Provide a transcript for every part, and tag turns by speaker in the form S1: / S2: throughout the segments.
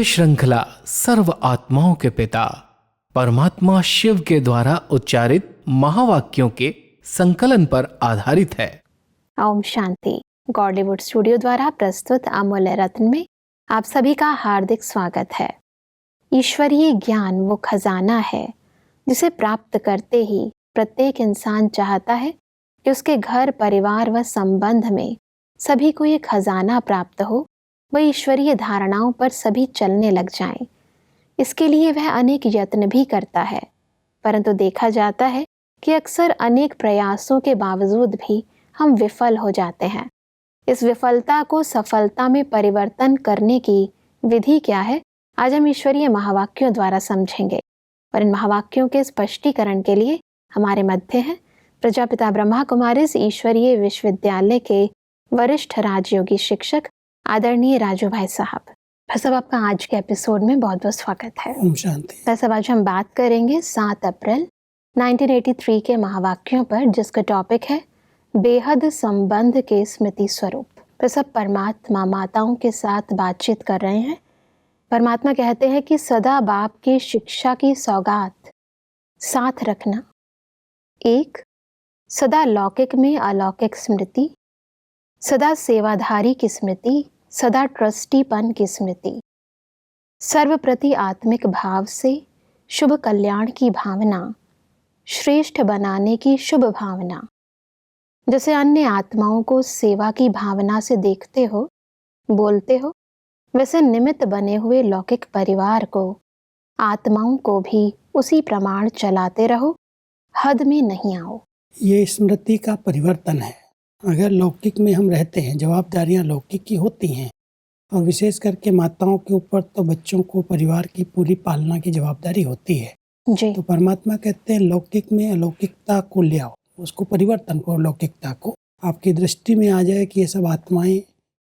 S1: श्रृंखला सर्व आत्माओं के पिता परमात्मा शिव के द्वारा उच्चारित महावाक्यों के संकलन पर आधारित है।
S2: ओम शांति। गॉडलीवुड स्टूडियो द्वारा प्रस्तुत अमूल्य रत्न में आप सभी का हार्दिक स्वागत है। ईश्वरीय ज्ञान वो खजाना है जिसे प्राप्त करते ही प्रत्येक इंसान चाहता है कि उसके घर, परिवार व संबंध में सभी को ये खजाना प्राप्त हो, वह ईश्वरीय धारणाओं पर सभी चलने लग जाएं। इसके लिए वह अनेक यत्न भी करता है, परंतु देखा जाता है कि अक्सर अनेक प्रयासों के बावजूद भी हम विफल हो जाते हैं। इस विफलता को सफलता में परिवर्तन करने की विधि क्या है, आज हम ईश्वरीय महावाक्यों द्वारा समझेंगे। और इन महावाक्यों के स्पष्टीकरण के लिए हमारे मध्य हैं प्रजापिता ब्रह्मा कुमारीज ईश्वरीय विश्वविद्यालय के वरिष्ठ राजयोगी शिक्षक आदरणीय राजू भाई साहब। भाई साहब, आपका आज के एपिसोड में बहुत बहुत स्वागत है।
S3: ओम शांति।
S2: भाई साहब, आज हम बात करेंगे 7 अप्रैल 1983 के महावाक्यों पर, जिसका टॉपिक है बेहद संबंध के स्मृति स्वरूप। भाई साहब, परमात्मा माताओं के साथ बातचीत कर रहे हैं। परमात्मा कहते हैं कि सदा बाप की शिक्षा की सौगात साथ रखना, एक सदा लौकिक में अलौकिक स्मृति, सदा सेवाधारी की स्मृति, सदा ट्रस्टीपन की स्मृति, सर्वप्रति आत्मिक भाव से शुभ कल्याण की भावना, श्रेष्ठ बनाने की शुभ भावना। जैसे अन्य आत्माओं को सेवा की भावना से देखते हो, बोलते हो, वैसे निमित्त बने हुए लौकिक परिवार को, आत्माओं को भी उसी प्रमाण चलाते रहो, हद में नहीं आओ।
S3: ये स्मृति का परिवर्तन है। अगर लौकिक में हम रहते हैं, जवाबदारियां लौकिक की होती हैं, और विशेष करके माताओं के ऊपर तो बच्चों को परिवार की पूरी पालना की जवाबदारी होती है
S2: जी।
S3: तो परमात्मा कहते हैं लौकिक में अलौकिकता को ले आओ, उसको परिवर्तन करो, लौकिकता को। आपकी दृष्टि में आ जाए कि ये सब आत्माएं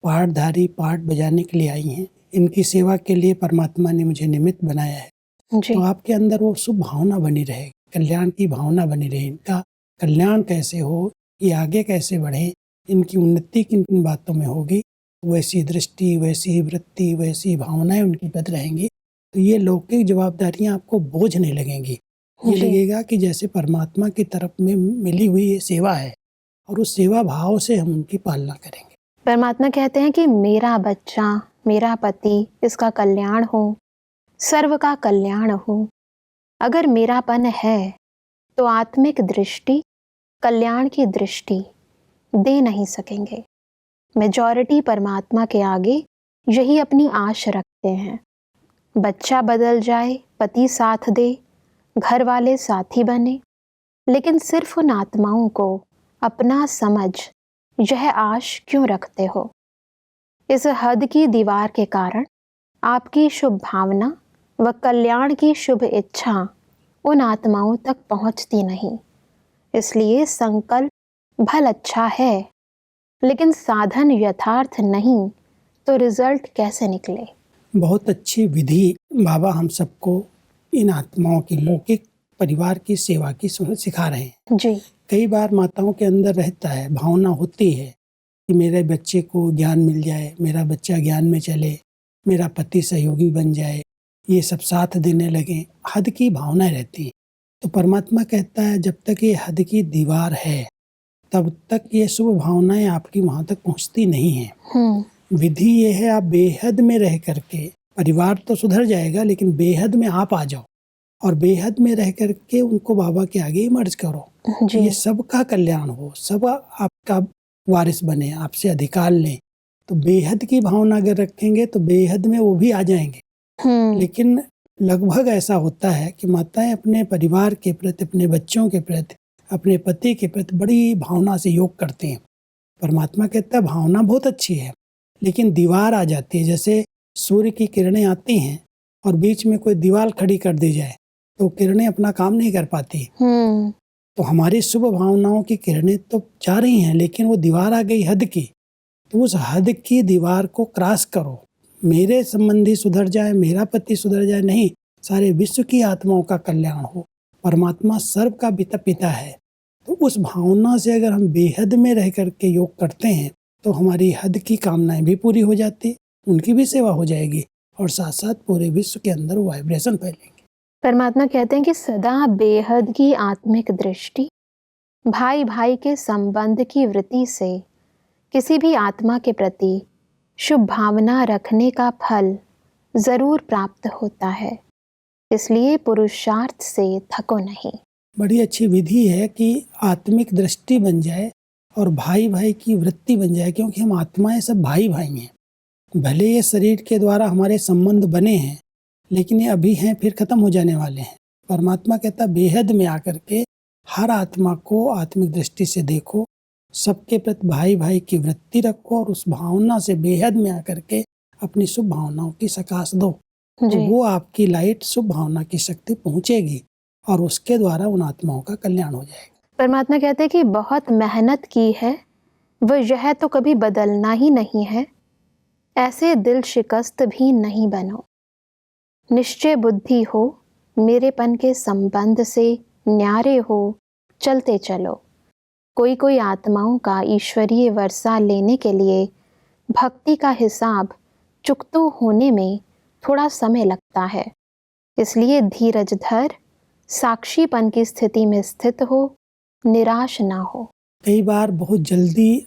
S3: पाठधारी, पाठ बजाने के लिए आई हैं, इनकी सेवा के लिए परमात्मा ने मुझे निमित्त बनाया है
S2: जी।
S3: तो आपके अंदर वो शुभ भावना बनी रहे, कल्याण की भावना बनी रहे। इनका कल्याण कैसे हो, ये आगे कैसे बढ़े, इनकी उन्नति किन किन बातों में होगी, वैसी दृष्टि, वैसी वृत्ति, वैसी भावनाएं उनकी बद रहेंगी। तो ये लौकिक जवाबदारियां आपको बोझ नहीं लगेंगी। ये लगेगा कि जैसे परमात्मा की तरफ में मिली हुई ये सेवा है और उस सेवा भाव से हम उनकी पालना करेंगे।
S2: परमात्मा कहते हैं कि मेरा बच्चा, मेरा पति, इसका कल्याण हो, सर्व का कल्याण हो। अगर मेरापन है तो आत्मिक दृष्टि, कल्याण की दृष्टि दे नहीं सकेंगे। मेजॉरिटी परमात्मा के आगे यही अपनी आश रखते हैं। बच्चा बदल जाए, पति साथ दे, घर वाले साथी बने, लेकिन सिर्फ उन आत्माओं को अपना समझ यह आश क्यों रखते हो? इस हद की दीवार के कारण आपकी शुभ भावना व कल्याण की शुभ इच्छा उन आत्माओं तक पहुंचती नहीं। इसलिए संकल्प भल अच्छा है, लेकिन साधन यथार्थ नहीं तो रिजल्ट कैसे निकले?
S3: बहुत अच्छी विधि बाबा हम सबको इन आत्माओं की लौकिक परिवार की सेवा की सिखा रहे हैं
S2: जी।
S3: कई बार माताओं के अंदर रहता है, भावना होती है कि मेरे बच्चे को ज्ञान मिल जाए, मेरा बच्चा ज्ञान में चले, मेरा पति सहयोगी बन जाए, ये सब साथ देने लगे। हद की भावनाएं रहती हैं। तो परमात्मा कहता है जब तक ये हद की दीवार है तब तक ये शुभ भावनाएं आपकी वहां तक पहुंचती नहीं है। विधि ये है, आप बेहद में रह करके, परिवार तो सुधर जाएगा लेकिन बेहद में आप आ जाओ और बेहद में रह करके उनको बाबा के आगे मर्ज करो। ये सबका कल्याण हो, सब आपका वारिस बने, आपसे अधिकार लें। तो बेहद की भावना अगर रखेंगे तो बेहद में वो भी आ जाएंगे। लेकिन लगभग ऐसा होता है कि माताएं अपने परिवार के प्रति, अपने बच्चों के प्रति, अपने पति के प्रति बड़ी भावना से योग करते हैं। परमात्मा कहता है भावना बहुत अच्छी है, लेकिन दीवार आ जाती है। जैसे सूर्य की किरणें आती हैं और बीच में कोई दीवार खड़ी कर दी जाए तो किरणें अपना काम नहीं कर पाती। तो हमारी शुभ भावनाओं की किरणें तो जा रही हैं, लेकिन वो दीवार आ गई हद की। तो उस हद की दीवार को क्रॉस करो। मेरे संबंधी सुधर जाए, मेरा पति सुधर जाए नहीं, सारे विश्व की आत्माओं का कल्याण हो। परमात्मा सर्व का पिता है। तो उस भावना से अगर हम बेहद में रह करके योग करते हैं तो हमारी हद की कामनाएं भी पूरी हो जाती, उनकी भी सेवा हो जाएगी और साथ साथ पूरे विश्व के अंदर वाइब्रेशन फैलेंगे।
S2: परमात्मा कहते हैं कि सदा बेहद की आत्मिक दृष्टि, भाई भाई के संबंध की वृत्ति से किसी भी आत्मा के प्रति शुभ भावना रखने का फल जरूर प्राप्त होता है। इसलिए पुरुषार्थ से थको नहीं।
S3: बड़ी अच्छी विधि है कि आत्मिक दृष्टि बन जाए और भाई भाई की वृत्ति बन जाए, क्योंकि हम आत्माएं सब भाई भाई हैं। भले ये शरीर के द्वारा हमारे संबंध बने हैं, लेकिन ये अभी हैं, फिर खत्म हो जाने वाले हैं। परमात्मा कहता बेहद में आकर के हर आत्मा को आत्मिक दृष्टि से देखो, सबके प्रति भाई भाई की वृत्ति रखो और उस भावना से बेहद में आकर के अपनी शुभ भावनाओं की सकाश दो। तो वो आपकी लाइट शुभ भावना की शक्ति पहुंचेगी और उसके द्वारा उन आत्माओं का कल्याण हो जाएगा।
S2: परमात्मा कहते हैं कि बहुत मेहनत की है, वह यह तो कभी बदलना ही नहीं है। ऐसे दिल शिकस्त भी नहीं बनो। निश्चय बुद्धि हो, मेरेपन के संबंध से न्यारे हो, चलते चलो। कोई कोई आत्माओं का ईश्वरीय वर्षा लेने के लिए भक्ति का हिसाब चुकतू होने में थोड़ा समय लगता है। इसलिए धीरज धर, साक्षीपन की स्थिति में स्थित हो, निराश ना हो।
S3: कई बार बहुत जल्दी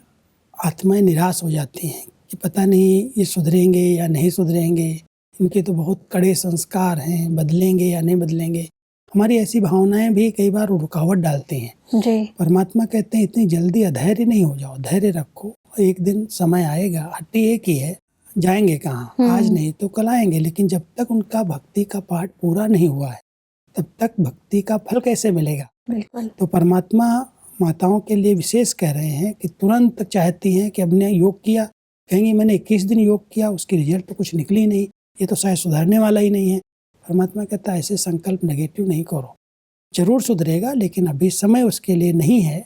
S3: आत्माएं निराश हो जाती हैं कि पता नहीं ये सुधरेंगे या नहीं सुधरेंगे, इनके तो बहुत कड़े संस्कार हैं, बदलेंगे या नहीं बदलेंगे। हमारी ऐसी भावनाएं भी कई बार रुकावट डालती हैं।
S2: जी।
S3: परमात्मा कहते हैं इतनी जल्दी अधैर्य नहीं हो जाओ, धैर्य रखो। एक दिन समय आएगा, हट्टी एक ही है, जाएंगे कहाँ, आज नहीं तो कल आएंगे। लेकिन जब तक उनका भक्ति का पाठ पूरा नहीं हुआ है, तब तक भक्ति का फल कैसे मिलेगा।
S2: बिल्कुल।
S3: तो परमात्मा माताओं के लिए विशेष कह रहे हैं कि तुरंत चाहती हैं कि हमने योग किया, कहेंगी मैंने 21 दिन योग किया, उसकी रिजल्ट तो कुछ निकली नहीं, ये तो शायद सुधरने वाला ही नहीं है। परमात्मा कहता है ऐसे संकल्प नेगेटिव नहीं करो, जरूर सुधरेगा, लेकिन अभी समय उसके लिए नहीं है।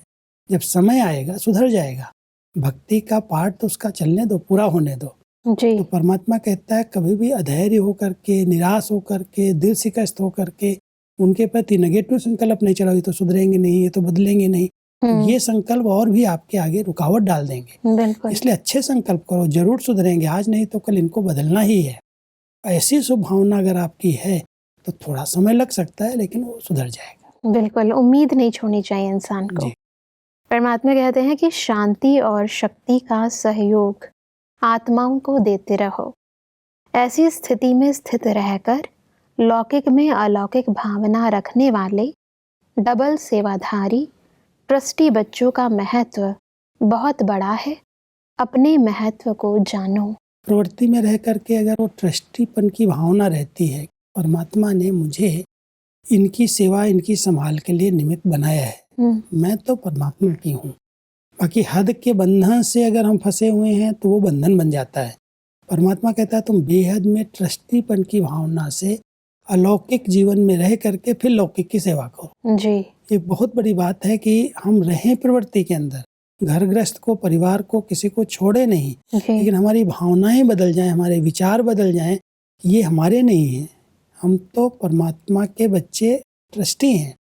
S3: जब समय आएगा सुधर जाएगा। भक्ति का पाठ तो उसका चलने दो, पूरा होने दो।
S2: जी।
S3: तो परमात्मा कहता है कभी भी अधैर्य होकर के, निराश होकर के, दिल शिकस्त होकर के उनके प्रति नेगेटिव संकल्प नहीं चलाओ, ये तो सुधरेंगे नहीं, ये तो बदलेंगे नहीं। तो ये संकल्प और भी आपके आगे रुकावट डाल देंगे।
S2: बिल्कुल।
S3: इसलिए अच्छे संकल्प करो, जरूर सुधरेंगे, आज नहीं तो कल इनको बदलना ही है। ऐसी शुभ भावना अगर आपकी है तो थोड़ा समय लग सकता है, लेकिन वो सुधर जाएगा।
S2: बिल्कुल, उम्मीद नहीं छोड़नी चाहिए इंसान को। परमात्मा कहते हैं कि शांति और शक्ति का सहयोग आत्माओं को देते रहो। ऐसी स्थिति में स्थित रहकर लौकिक में अलौकिक भावना रखने वाले डबल सेवाधारी ट्रस्टी बच्चों का महत्व बहुत बड़ा है। अपने महत्व को जानो।
S3: प्रवृत्ति में रह करके अगर वो ट्रस्टीपन की भावना रहती है, परमात्मा ने मुझे इनकी सेवा, इनकी संभाल के लिए निमित्त बनाया है, मैं तो परमात्मा की हूँ। बाकी हद के बंधन से अगर हम फंसे हुए हैं तो वो बंधन बन जाता है। परमात्मा कहता है तुम बेहद में ट्रस्टीपन की भावना से अलौकिक जीवन में रह करके फिर लौकिक की सेवा करो।
S2: जी।
S3: ये बहुत बड़ी बात है कि हम रहें प्रवृत्ति के अंदर, घर गृहस्थ को, परिवार को, किसी को छोड़े नहीं, लेकिन हमारी भावनाएं बदल जाएं, हमारे विचार बदल जाएं। ये हमारे नहीं हैं, हम तो परमात्मा के बच्चे, ट्रस्टी हैं।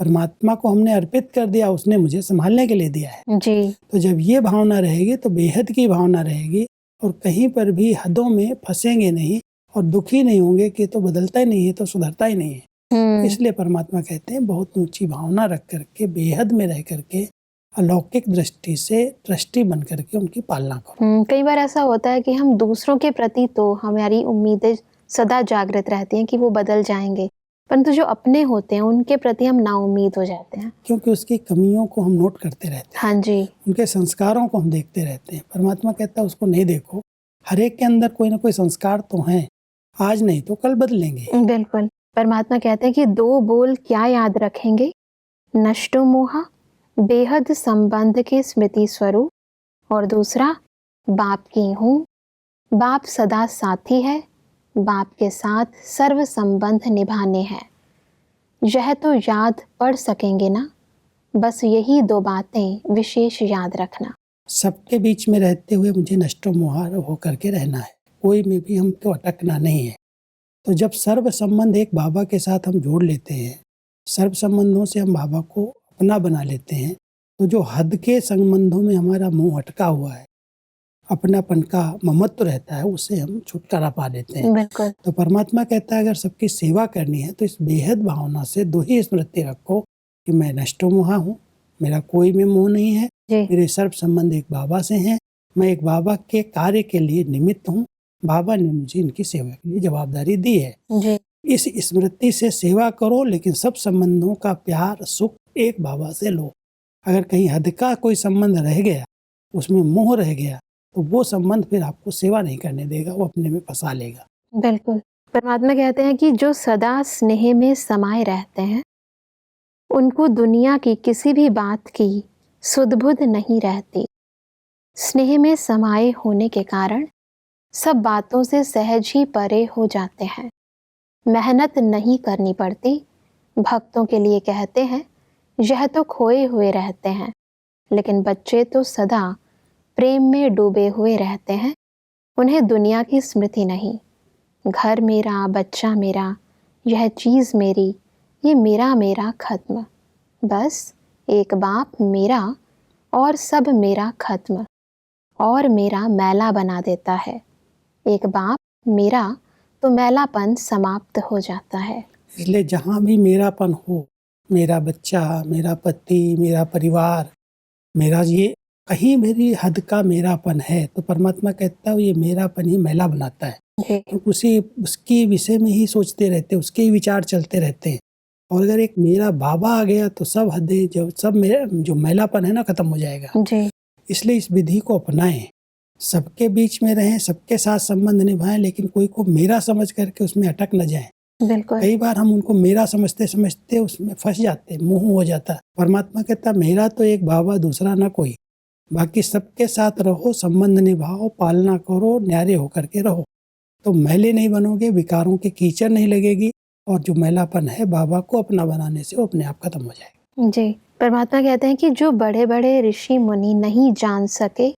S3: परमात्मा को हमने अर्पित कर दिया, उसने मुझे संभालने के लिए दिया है।
S2: जी।
S3: तो जब ये भावना रहेगी तो बेहद की भावना रहेगी और कहीं पर भी हदों में फंसेंगे नहीं और दुखी नहीं होंगे कि तो बदलता ही नहीं है, तो सुधरता ही नहीं है। इसलिए परमात्मा कहते हैं बहुत ऊंची भावना रख करके, बेहद में रह करके, अलौकिक दृष्टि से ट्रस्टी बन करके उनकी पालना करो।
S2: कई बार ऐसा होता है कि हम दूसरों के प्रति तो हमारी उम्मीदें सदा जागृत रहती हैं कि वो बदल जाएंगे, परंतु जो अपने होते हैं उनके प्रति हम नाउम्मीद हो जाते हैं,
S3: क्योंकि उसकी कमियों को हम नोट करते रहते हैं।
S2: हाँ जी।
S3: उनके संस्कारों को हम देखते रहते हैं। परमात्मा कहता है उसको नहीं देखो, हर एक के अंदर कोई ना कोई संस्कार तो हैं, आज नहीं तो कल बदलेंगे।
S2: बिल्कुल। परमात्मा कहते हैं कि 2 बोल क्या याद रखेंगे, नष्टो मोहा, बेहद संबंध के स्मृति स्वरूप, और दूसरा बाप की हूँ, बाप सदा साथी है, बाप के साथ सर्व संबंध निभाने हैं। यह तो याद पढ़ सकेंगे ना, बस यही 2 बातें विशेष याद रखना।
S3: सबके बीच में रहते हुए मुझे नष्टो मोहा होकर के रहना है, कोई में भी हमको अटकना नहीं है। तो जब सर्व संबंध एक बाबा के साथ हम जोड़ लेते हैं, सर्व संबंधों से हम बाबा को अपना बना लेते हैं, तो जो हद के संबंधों में हमारा मुंह अटका हुआ है, अपनापन का ममत्व रहता है, उससे हम छुटकारा पा लेते हैं।
S2: बिल्कुल।
S3: तो परमात्मा कहता है अगर सबकी सेवा करनी है तो इस बेहद भावना से 2 ही स्मृति रखो कि मैं नष्टोमोहा हूँ, मेरा कोई में मोह नहीं है,
S2: जी।
S3: मेरे सर्व संबंध एक बाबा से हैं, मैं एक बाबा के कार्य के लिए निमित्त हूँ, बाबा ने मुझे इनकी सेवा के लिए जवाबदारी दी है।
S2: जी।
S3: इस स्मृति से सेवा करो, लेकिन सब संबंधों का प्यार सुख एक बाबा से लो। अगर कहीं हद का कोई संबंध रह गया, उसमें मोह रह गया, तो वो संबंध फिर आपको सेवा नहीं करने देगा, वो अपने में फंसा लेगा।
S2: बिल्कुल। परमात्मा कहते हैं कि जो सदा स्नेह में समाये रहते हैं, उनको दुनिया की किसी भी बात की सुध-बुध नहीं रहती। स्नेह में समाये होने के कारण सब बातों से सहज ही परे हो जाते हैं। मेहनत नहीं करनी पड़ती। भक्तों के लिए कहते हैं, यह तो खोए हुए रहते हैं, लेकिन बच्चे तो सदा प्रेम में डूबे हुए रहते हैं। उन्हें दुनिया की स्मृति नहीं। घर मेरा, बच्चा मेरा, यह चीज़ मेरी, ये मेरा मेरा खत्म। बस एक बाप मेरा और सब मेरा खत्म, और मेरा मैला बना देता है। एक बाप मेरा तो मैलापन समाप्त हो जाता है।
S3: इसलिए जहाँ भी मेरापन हो, मेरा बच्चा, मेरा पति, मेरा परिवार, मेरा ये कहीं मेरी हद का मेरापन है, तो परमात्मा कहता है ये मेरापन ही मैला बनाता है।
S2: जी।
S3: उसके विषय में ही सोचते रहते हैं, उसके ही विचार चलते रहते हैं। और अगर एक मेरा बाबा आ गया तो सब हदें, जो मैलापन है ना, खत्म हो जाएगा।
S2: जी।
S3: इसलिए इस विधि को अपनाएं, सबके बीच में रहें, सबके साथ संबंध निभाएं, लेकिन कोई को मेरा समझ करके उसमें अटक न जाएं।
S2: बिल्कुल।
S3: कई बार हम उनको मेरा समझते समझते उसमें फंस जाते, मोह हो जाता। परमात्मा कहता मेरा तो एक बाबा, दूसरा ना कोई। बाकी सबके साथ रहो, संबंध निभाओ, पालना करो, न्यारे होकर के रहो, तो मैले नहीं बनोगे, विकारों की कीचड़ नहीं लगेगी, और जो मैलापन है बाबा को अपना बनाने से वो अपने आप खत्म हो जाएगा।
S2: जी। परमात्मा कहते हैं कि जो बड़े बड़े ऋषि मुनि नहीं जान सके,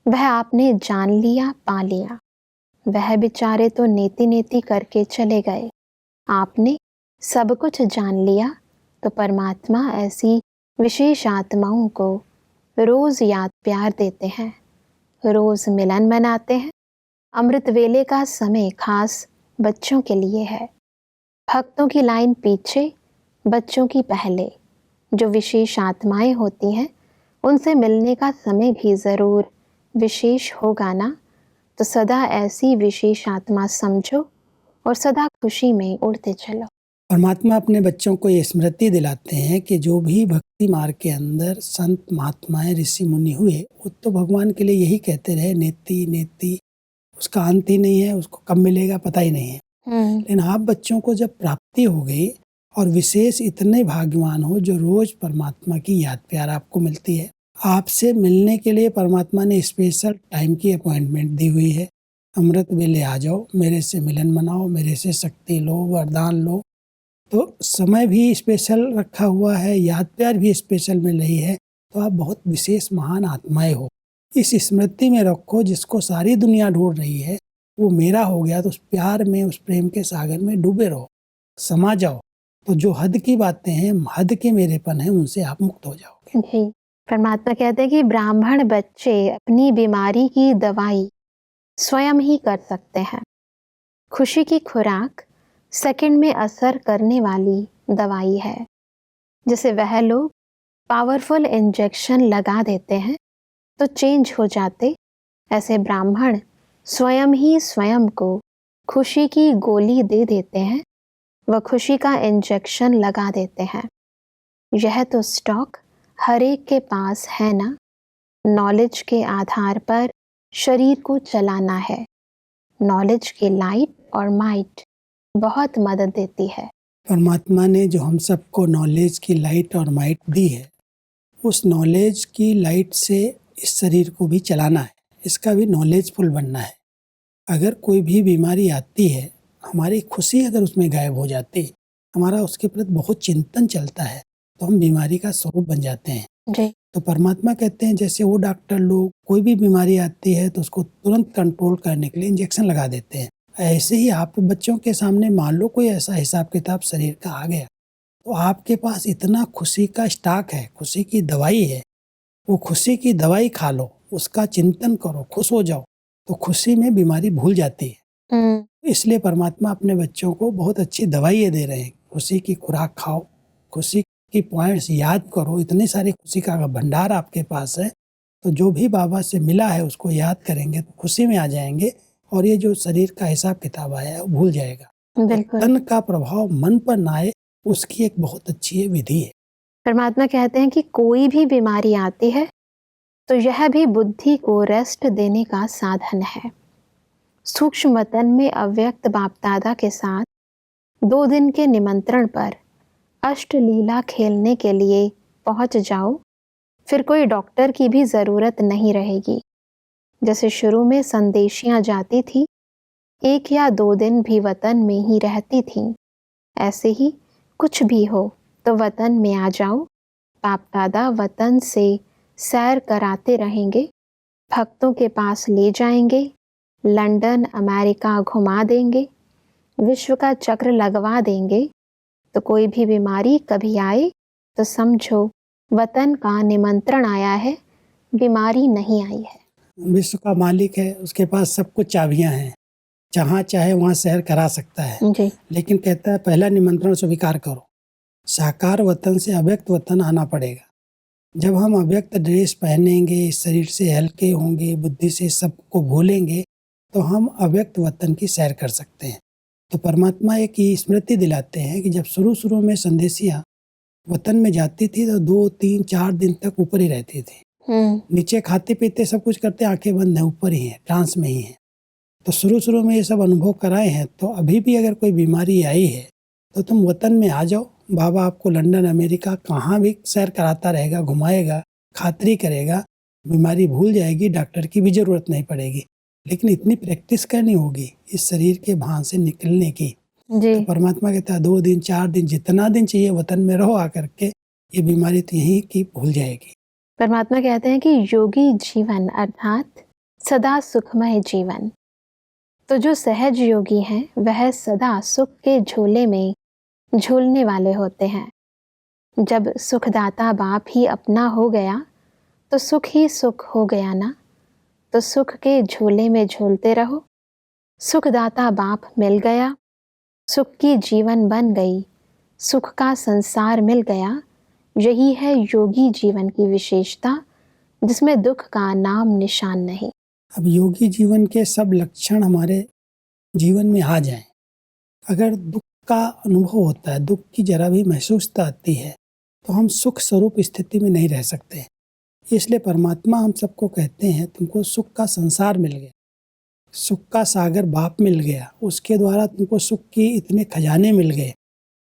S2: वह आपने जान लिया, पा लिया। वह बेचारे तो नेति नेति करके चले गए। आपने सब कुछ जान लिया, तो परमात्मा ऐसी विशेष आत्माओं को रोज याद प्यार देते हैं, रोज मिलन मनाते हैं। अमृत वेले का समय खास बच्चों के लिए है। भक्तों की लाइन पीछे, बच्चों की पहले। जो विशेष आत्माएं होती हैं, उनसे मिलने का समय भी ज़रूर विशेष होगा ना, तो सदा ऐसी विशेष आत्मा समझो और सदा खुशी में उड़ते चलो।
S3: परमात्मा अपने बच्चों को ये स्मृति दिलाते हैं कि जो भी भक्ति मार्ग के अंदर संत महात्माएं ऋषि मुनि हुए, वो तो भगवान के लिए यही कहते रहे, नेति नेति, उसका अंत ही नहीं है, उसको कब मिलेगा पता ही नहीं है। लेकिन आप बच्चों को जब प्राप्ति हो गई, और विशेष इतने भाग्यवान हो जो रोज परमात्मा की याद प्यार आपको मिलती है। आपसे मिलने के लिए परमात्मा ने स्पेशल टाइम की अपॉइंटमेंट दी हुई है। अमृत वेले आ जाओ, मेरे से मिलन मनाओ, मेरे से शक्ति लो, वरदान लो। तो समय भी स्पेशल रखा हुआ है, याद प्यार भी स्पेशल मिल रही है, तो आप बहुत विशेष महान आत्माएं हो। इस स्मृति में रखो, जिसको सारी दुनिया ढूंढ रही है, वो मेरा हो गया, तो उस प्यार में, उस प्रेम के सागर में डूबे रहो, समा जाओ। तो जो हद की बातें हैं, हद के मेरेपन है, उनसे आप मुक्त हो जाओगे।
S2: जी। परमात्मा कहते हैं कि ब्राह्मण बच्चे अपनी बीमारी की दवाई स्वयं ही कर सकते हैं। खुशी की खुराक सेकंड में असर करने वाली दवाई है। जैसे वह लोग पावरफुल इंजेक्शन लगा देते हैं तो चेंज हो जाते, ऐसे ब्राह्मण स्वयं ही स्वयं को खुशी की गोली दे देते हैं, वह खुशी का इंजेक्शन लगा देते हैं। यह तो स्टॉक हर एक के पास है ना। नॉलेज के आधार पर शरीर को चलाना है। नॉलेज की लाइट और माइट बहुत मदद देती है।
S3: परमात्मा ने जो हम सबको नॉलेज की लाइट और माइट दी है, उस नॉलेज की लाइट से इस शरीर को भी चलाना है, इसका भी नॉलेजफुल बनना है। अगर कोई भी बीमारी आती है, हमारी खुशी अगर उसमें गायब हो जाती, हमारा उसके प्रति बहुत चिंतन चलता है, तो हम बीमारी का स्वरूप बन जाते हैं।
S2: जी।
S3: तो परमात्मा कहते हैं जैसे वो डॉक्टर लोग कोई भी बीमारी आती है तो उसको तुरंत कंट्रोल करने के लिए इंजेक्शन लगा देते हैं, ऐसे ही आप बच्चों के सामने मान लो कोई ऐसा हिसाब किताब शरीर का आ गया, तो आपके पास इतना खुशी का स्टॉक है, खुशी की दवाई है, वो खुशी की दवाई खा लो, उसका चिंतन करो, खुश हो जाओ, तो खुशी में बीमारी भूल जाती है। इसलिए परमात्मा अपने बच्चों को बहुत अच्छी दवाइयाँ दे रहे हैं। खुशी की खुराक खाओ, खुशी की पॉइंट्स याद करो, इतने सारे खुशी का भंडार आपके पास है, तो जो भी बाबा से मिला है उसको याद करेंगे तो खुशी में आ जाएंगे, और ये जो शरीर का हिसाब किताब आया है वो भूल जाएगा।
S2: बिल्कुल।
S3: तन का प्रभाव मन पर ना आए, उसकी एक बहुत अच्छी विधि है।
S2: परमात्मा कहते हैं कि कोई भी बीमारी आती है तो यह भी बुद्धि को रेस्ट देने का साधन है। सूक्ष्म वतन में अव्यक्त बाप दादा के साथ 2 दिन के निमंत्रण पर अष्टलीला खेलने के लिए पहुंच जाओ, फिर कोई डॉक्टर की भी ज़रूरत नहीं रहेगी। जैसे शुरू में संदेशियां जाती थी, 1 या 2 दिन भी वतन में ही रहती थीं, ऐसे ही कुछ भी हो तो वतन में आ जाओ। बाप दादा वतन से सैर कराते रहेंगे, भक्तों के पास ले जाएंगे, लंदन अमेरिका घुमा देंगे, विश्व का चक्र लगवा देंगे। तो कोई भी बीमारी कभी आए तो समझो वतन का निमंत्रण आया है, बीमारी नहीं आई है।
S3: विश्व का मालिक है, उसके पास सब कुछ चाबियां हैं, जहाँ चाहे वहाँ सैर करा सकता है।
S2: जी।
S3: लेकिन कहता है पहला निमंत्रण स्वीकार करो, साकार वतन से अव्यक्त वतन आना पड़ेगा। जब हम अव्यक्त ड्रेस पहनेंगे, शरीर से हल्के होंगे, बुद्धि से सबको भूलेंगे, तो हम अव्यक्त वतन की सैर कर सकते हैं। तो परमात्मा एक ही स्मृति दिलाते हैं कि जब शुरू में संदेशियाँ वतन में जाती थी तो 2, 3, 4 दिन तक ऊपर ही रहती थी। नीचे खाते पीते सब कुछ करते, आंखें बंद है, ऊपर ही है, ट्रांस में ही है। तो शुरू में ये सब अनुभव कराए हैं। तो अभी भी अगर कोई बीमारी आई है तो तुम वतन में आ जाओ, बाबा आपको लंदन अमेरिका कहाँ भी सैर कराता रहेगा, घुमाएगा, खातिरी करेगा, बीमारी भूल जाएगी, डॉक्टर की भी ज़रूरत नहीं पड़ेगी। लेकिन इतनी प्रैक्टिस करनी होगी इस शरीर के भान से निकलने की। तो परमात्मा कहता है 2 दिन 4 दिन जितना दिन चाहिए वतन में रहो, आकर के ये बीमारी तो यहीं की भूल जाएगी।
S2: परमात्मा कहते हैं कि योगी जीवन अर्थात सदा सुखमय जीवन। तो जो सहज योगी हैं वह सदा सुख के झोले में झूलने वाले होते हैं। जब सुखदाता बाप ही अपना हो गया तो सुख ही सुख हो गया ना। तो सुख के झूले में झूलते रहो, सुखदाता बाप मिल गया, सुख की जीवन बन गई, सुख का संसार मिल गया। यही है योगी जीवन की विशेषता, जिसमें दुख का नाम निशान नहीं।
S3: अब योगी जीवन के सब लक्षण हमारे जीवन में आ जाएं। अगर दुख का अनुभव होता है, दुख की जरा भी महसूसता आती है, तो हम सुख स्वरूप स्थिति में नहीं रह सकते। इसलिए परमात्मा हम सबको कहते हैं तुमको सुख का संसार मिल गया, सुख का सागर बाप मिल गया, उसके द्वारा तुमको सुख के इतने खजाने मिल गए।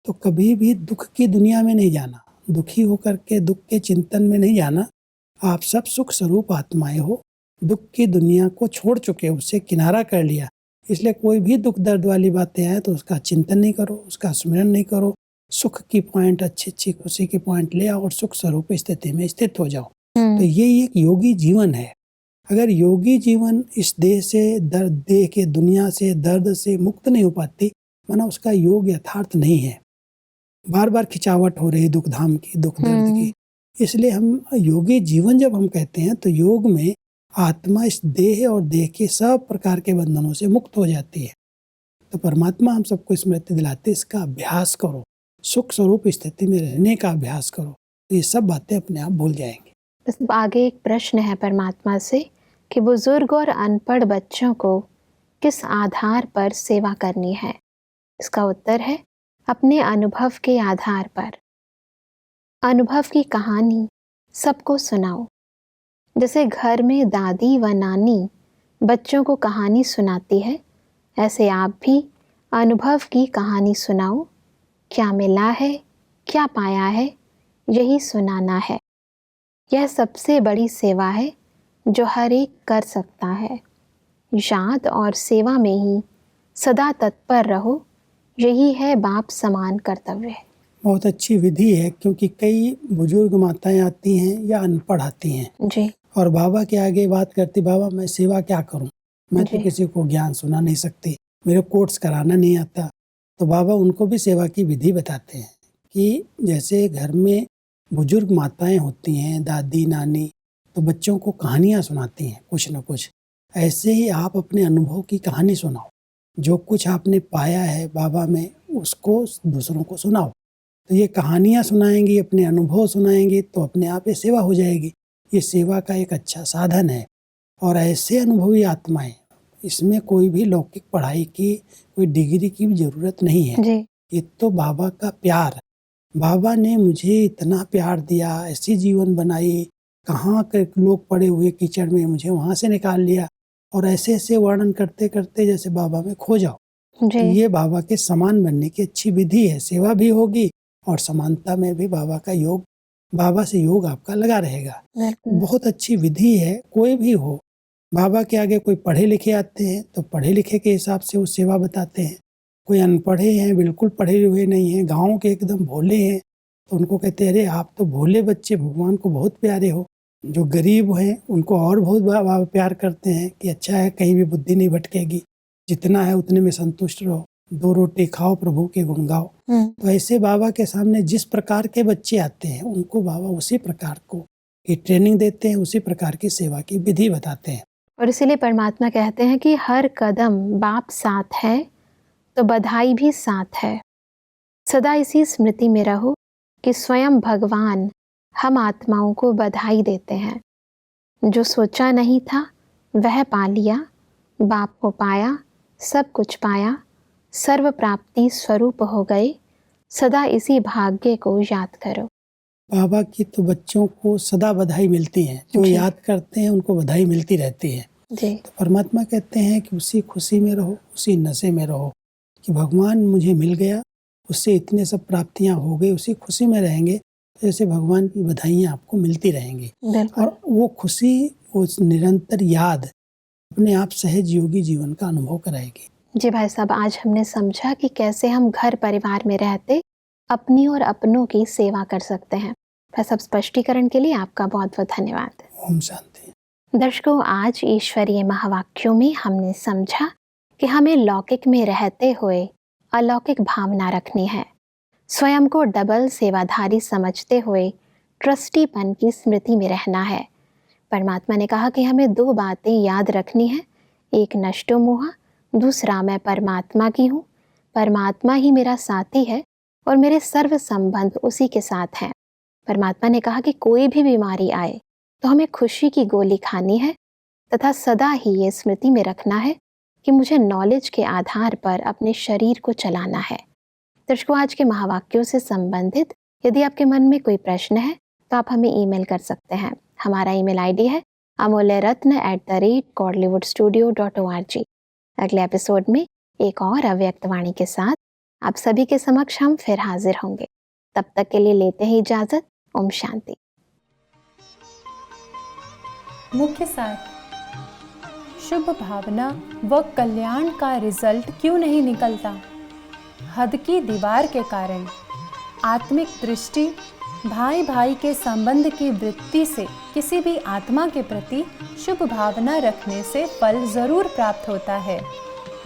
S3: तो कभी भी दुख की दुनिया में नहीं जाना, दुखी होकर के दुख के चिंतन में नहीं जाना। आप सब सुख स्वरूप आत्माएं हो, दुख की दुनिया को छोड़ चुके, उससे किनारा कर लिया। इसलिए कोई भी दुख दर्द वाली बातें आए तो उसका चिंतन नहीं करो, उसका स्मरण नहीं करो। सुख की पॉइंट, अच्छी खुशी की पॉइंट ले आओ और सुख स्वरूप स्थिति में स्थित हो जाओ। तो ये एक योगी जीवन है। अगर योगी जीवन इस देह से दर्द, देह के दुनिया से दर्द से मुक्त नहीं हो पाती, माना उसका योग यथार्थ नहीं है। बार बार खिंचावट हो रही दुख धाम की, दुख दर्द की। इसलिए हम योगी जीवन जब हम कहते हैं तो योग में आत्मा इस देह और देह के सब प्रकार के बंधनों से मुक्त हो जाती है। तो परमात्मा हम सबको स्मृति दिलाते, इसका अभ्यास करो, सुख स्वरूप स्थिति में रहने का अभ्यास करो, तो ये सब बातें अपने आप भूल जाएंगे।
S2: आगे एक प्रश्न है परमात्मा से कि बुजुर्ग और अनपढ़ बच्चों को किस आधार पर सेवा करनी है। इसका उत्तर है अपने अनुभव के आधार पर। अनुभव की कहानी सबको सुनाओ। जैसे घर में दादी व नानी बच्चों को कहानी सुनाती है, ऐसे आप भी अनुभव की कहानी सुनाओ। क्या मिला है, क्या पाया है, यही सुनाना है। यह सबसे बड़ी सेवा है जो हर एक कर सकता है। याद और सेवा में ही सदा तत्पर रहो, यही है बाप समान कर्तव्य।
S3: बहुत अच्छी विधि है, क्योंकि कई बुजुर्ग माताएं आती हैं या अनपढ़ आती हैं
S2: जी,
S3: और बाबा के आगे बात करती, बाबा मैं सेवा क्या करूं, मैं तो किसी को ज्ञान सुना नहीं सकती, मेरे कोर्स कराना नहीं आता। तो बाबा उनको भी सेवा की विधि बताते हैं कि जैसे घर में बुजुर्ग माताएं होती हैं, दादी नानी, तो बच्चों को कहानियाँ सुनाती हैं कुछ न कुछ। ऐसे ही आप अपने अनुभव की कहानी सुनाओ। जो कुछ आपने पाया है बाबा में उसको दूसरों को सुनाओ। तो ये कहानियाँ सुनाएंगी, अपने अनुभव सुनाएंगे तो अपने आप ये सेवा हो जाएगी। ये सेवा का एक अच्छा साधन है। और ऐसे अनुभवी आत्माएं, इसमें कोई भी लौकिक पढ़ाई की, कोई डिग्री की भी ज़रूरत नहीं है।
S2: जी।
S3: ये तो बाबा का प्यार। बाबा ने मुझे इतना प्यार दिया, ऐसी जीवन बनाई, कहाँ के लोग पड़े हुए कीचड़ में मुझे वहाँ से निकाल लिया, और ऐसे ऐसे वर्णन करते करते जैसे बाबा में खो जाओ। तो
S2: जी।
S3: ये बाबा के समान बनने की अच्छी विधि है। सेवा भी होगी और समानता में भी बाबा का योग, बाबा से योग आपका लगा रहेगा।
S2: बिल्कुल।
S3: बहुत अच्छी विधि है। कोई भी हो, बाबा के आगे कोई पढ़े लिखे आते हैं तो पढ़े लिखे के हिसाब से वो सेवा बताते हैं। कोई अनपढ़े हैं, बिल्कुल पढ़े हुए नहीं हैं, गाँव के एकदम भोले हैं, तो उनको कहते हैं अरे आप तो भोले बच्चे भगवान को बहुत प्यारे हो। जो गरीब हैं उनको और बहुत बाबा प्यार करते हैं कि अच्छा है, कहीं भी बुद्धि नहीं भटकेगी, जितना है उतने में संतुष्ट रहो, 2 रोटी खाओ, प्रभु के गुण गाओ। तो ऐसे बाबा के सामने जिस प्रकार के बच्चे आते हैं उनको बाबा उसी प्रकार को की ट्रेनिंग देते हैं, उसी प्रकार की सेवा की विधि बताते हैं।
S2: और इसीलिए परमात्मा कहते हैं कि हर कदम बाप साथ है तो बधाई भी साथ है। सदा इसी स्मृति में रहो कि स्वयं भगवान हम आत्माओं को बधाई देते हैं। जो सोचा नहीं था वह पा लिया, बाप को पाया, सब कुछ पाया, सर्व प्राप्ति स्वरूप हो गए। सदा इसी भाग्य को याद करो।
S3: बाबा की तो बच्चों को सदा बधाई मिलती है। जो
S2: जी।
S3: याद करते हैं उनको बधाई मिलती रहती है।
S2: जी।
S3: तो परमात्मा कहते हैं कि उसी खुशी में रहो, उसी नशे में रहो कि भगवान मुझे मिल गया, उससे इतने सब प्राप्तियां हो गई, उसी खुशी में रहेंगे तो ऐसे भगवान की बधाइयाँ आपको मिलती रहेंगी।
S2: बिल्कुल।
S3: और वो खुशी, वो निरंतर याद अपने आप सहज योगी जीवन का अनुभव कराएगी।
S2: जी भाई साहब, आज हमने समझा कि कैसे हम घर परिवार में रहते अपनी और अपनों की सेवा कर सकते हैं। भाई साहब, स्पष्टीकरण के लिए आपका बहुत बहुत धन्यवाद।
S3: ओम शांति।
S2: दर्शकों, आज ईश्वरीय महावाक्यों में हमने समझा कि हमें लौकिक में रहते हुए अलौकिक भावना रखनी है। स्वयं को डबल सेवाधारी समझते हुए ट्रस्टीपन की स्मृति में रहना है। परमात्मा ने कहा कि हमें 2 बातें याद रखनी है, एक नष्टो मोह, दूसरा मैं परमात्मा की हूँ, परमात्मा ही मेरा साथी है और मेरे सर्व संबंध उसी के साथ हैं। परमात्मा ने कहा कि कोई भी बीमारी आए तो हमें खुशी की गोली खानी है तथा सदा ही ये स्मृति में रखना है कि मुझे नॉलेज के आधार पर अपने शरीर को चलाना है। दर्शकों, आज के महावाक्यों से संबंधित यदि आपके मन में कोई प्रश्न है तो आप हमें ईमेल कर सकते हैं। हमारा ईमेल आईडी है amolyaratna@godlywoodstudio.org। अगले एपिसोड में एक और अव्यक्त वाणी के साथ आप सभी के समक्ष हम फिर हाजिर होंगे। तब तक के लिए लेते हैं इजाजत। ओम शांति।
S4: मुख्य सार, शुभ भावना व कल्याण का रिजल्ट क्यों नहीं निकलता? हद की दीवार के कारण आत्मिक दृष्टि, भाई भाई के संबंध की वृत्ति से किसी भी आत्मा के प्रति शुभ भावना रखने से फल जरूर प्राप्त होता है।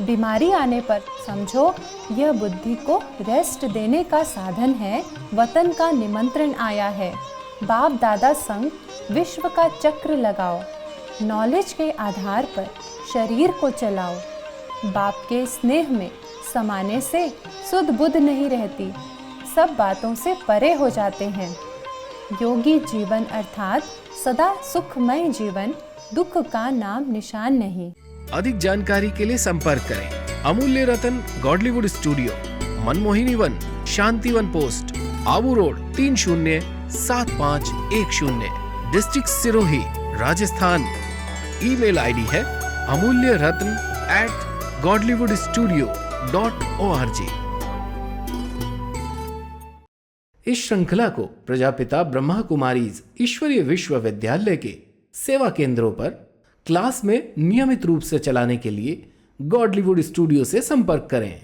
S4: बीमारी आने पर समझो यह बुद्धि को रेस्ट देने का साधन है। वतन का निमंत्रण आया है। बाप दादा संग विश्व का चक्र लगाओ। नॉलेज के आधार पर शरीर को चलाओ। बाप के स्नेह में समाने से सुध बुध नहीं रहती, सब बातों से परे हो जाते हैं। योगी जीवन अर्थात सदा सुखमय जीवन, दुख का नाम निशान नहीं।
S1: अधिक जानकारी के लिए संपर्क करें Amulya Ratan Godlywood studio, Manmohini Van, Shanti Van post, Abu road, 307510, district Sirohi, Rajasthan. Email ID है amulyaratn@godlywoodstudio.org। इस श्रृंखला को प्रजापिता ब्रह्मा कुमारीज ईश्वरीय विश्वविद्यालय के सेवा केंद्रों पर क्लास में नियमित रूप से चलाने के लिए गॉडलीवुड स्टूडियो से संपर्क करें।